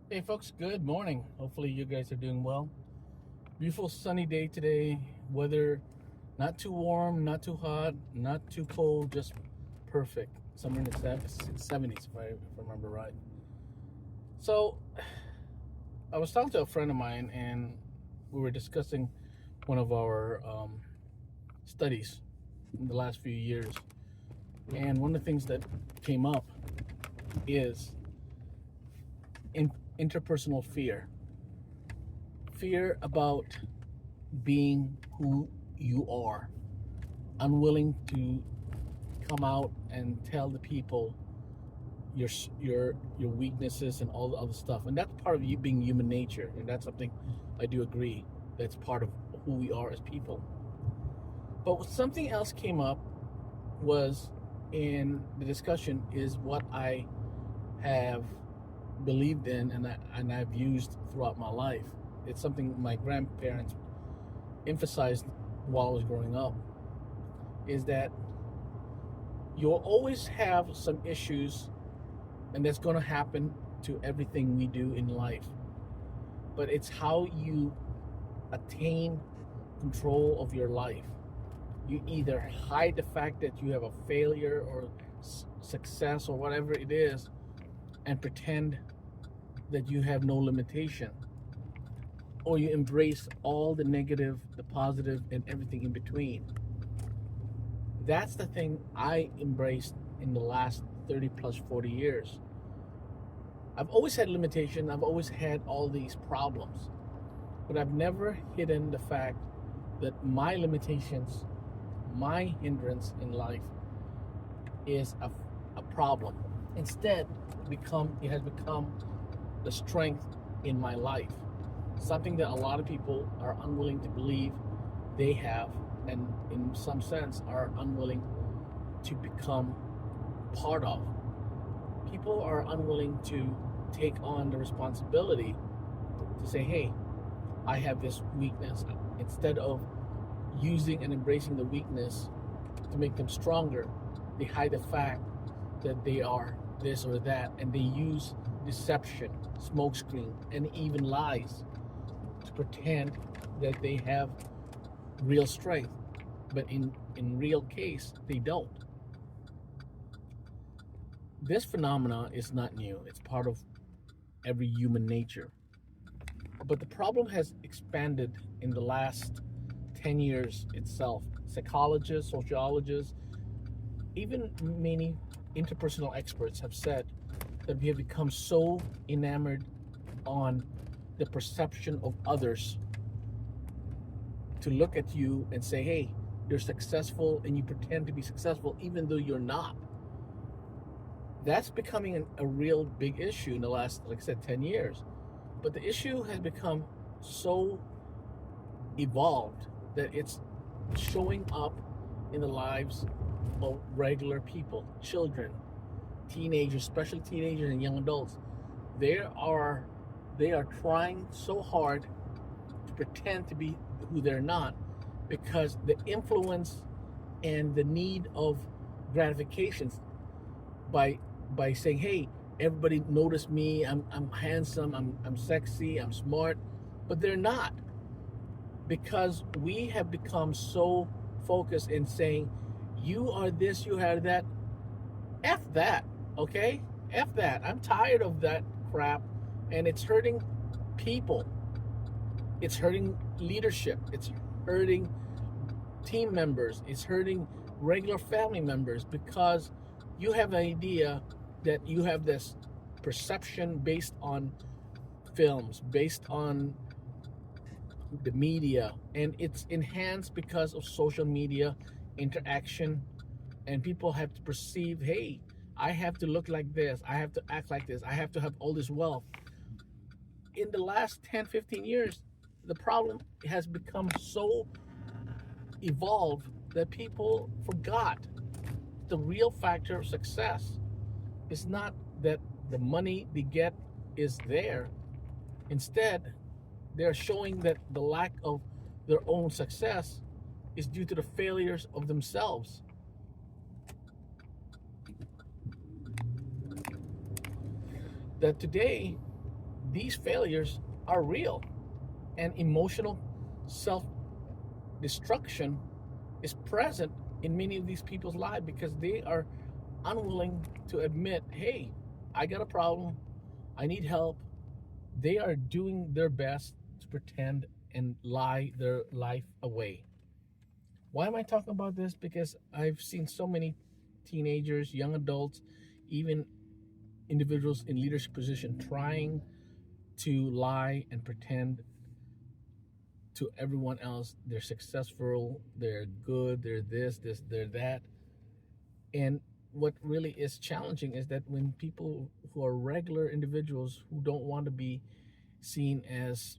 Hey folks, good morning. Hopefully you guys are doing well. Beautiful sunny day today. Weather not too warm, not too hot, not too cold, just perfect. Somewhere in the 70s if I remember right. So I was talking to a friend of mine and we were discussing one of our studies in the last few years. And one of the things that came up is interpersonal fear about being who you are, unwilling to come out and tell the people your your weaknesses and all the other stuff, and that's part of you being human nature, and that's something I do agree that's part of who we are as people. But something else came up was in the discussion is what I have believed in and I've used throughout my life. It's something my grandparents emphasized while I was growing up, is that you'll always have some issues, and that's going to happen to everything we do in life. But it's how you attain control of your life. You either hide the fact that you have a failure or success or whatever it is and pretend that you have no limitation, or you embrace all the negative, the positive, and everything in between. That's the thing I embraced in the last 30 plus 40 years. I've always had limitation, I've always had all these problems, but I've never hidden the fact that my limitations, my hindrance in life is a problem. Instead, it has become the strength in my life. Something that a lot of people are unwilling to believe they have, and in some sense are unwilling to become part of. People are unwilling to take on the responsibility to say, hey, I have this weakness. Instead of using and embracing the weakness to make them stronger, they hide the fact that they are this or that, and they use deception, smokescreen, and even lies to pretend that they have real strength, but in real case they don't. This phenomena is not new. It's part of every human nature. But the problem has expanded in the last 10 years itself. Psychologists, sociologists, even many interpersonal experts have said that we have become so enamored on the perception of others to look at you and say, hey, you're successful, and you pretend to be successful even though you're not. That's becoming a real big issue in the last, like I said, 10 years. But the issue has become so evolved that it's showing up in the lives of regular people, children, teenagers, especially teenagers and young adults. They are they are trying so hard to pretend to be who they're not, because the influence and the need of gratifications by saying, hey, everybody notice me, I'm handsome, I'm sexy, I'm smart, but they're not, because we have become so focused in saying you are this, you are that. F that, okay? F that. I'm tired of that crap, and it's hurting people. It's hurting leadership. It's hurting team members. It's hurting regular family members, because you have an idea that you have this perception based on films, based on the media, and it's enhanced because of social media interaction, and people have to perceive, hey, I have to look like this, I have to act like this, I have to have all this wealth. In the last 10, 15 years, the problem has become so evolved that people forgot the real factor of success is not that the money they get is there. Instead, they're showing that the lack of their own success is due to the failures of themselves. That today, these failures are real, and emotional self destruction is present in many of these people's lives because they are unwilling to admit, hey, I got a problem, I need help. They are doing their best to pretend and lie their life away. Why am I talking about this? Because I've seen so many teenagers, young adults, even individuals in leadership position trying to lie and pretend to everyone else they're successful, they're good, they're this, they're that. And what really is challenging is that when people who are regular individuals who don't want to be seen as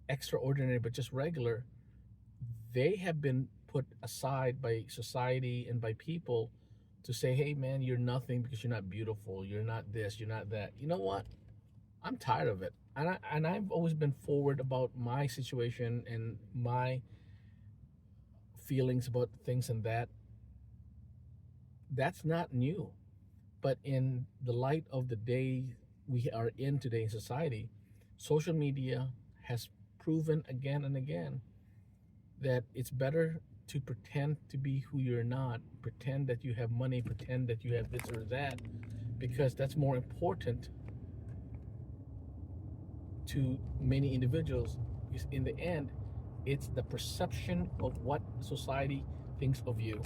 extraordinary but just regular, they have been put aside by society and by people to say, hey man, you're nothing because you're not beautiful, you're not this, you're not that. You know what? I'm tired of it. And I've always been forward about my situation and my feelings about things and that. That's not new. But in the light of the day we are in today in society, social media has proven again and again that it's better to pretend to be who you're not, pretend that you have money, pretend that you have this or that, because that's more important to many individuals. Because in the end, it's the perception of what society thinks of you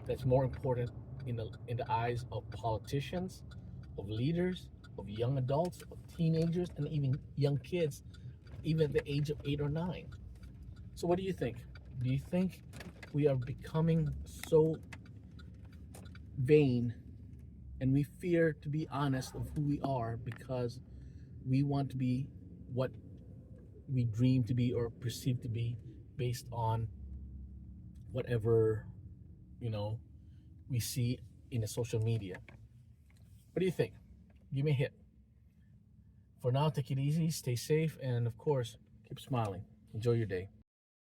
that's more important in the eyes of politicians, of leaders, of young adults, of teenagers, and even young kids, even at the age of 8 or 9. So, what do you think? Do you think we are becoming so vain and we fear to be honest of who we are because we want to be what we dream to be or perceive to be based on whatever, you know, we see in the social media? What do you think? Give me a hit. For now, take it easy, stay safe, and of course, keep smiling. Enjoy your day.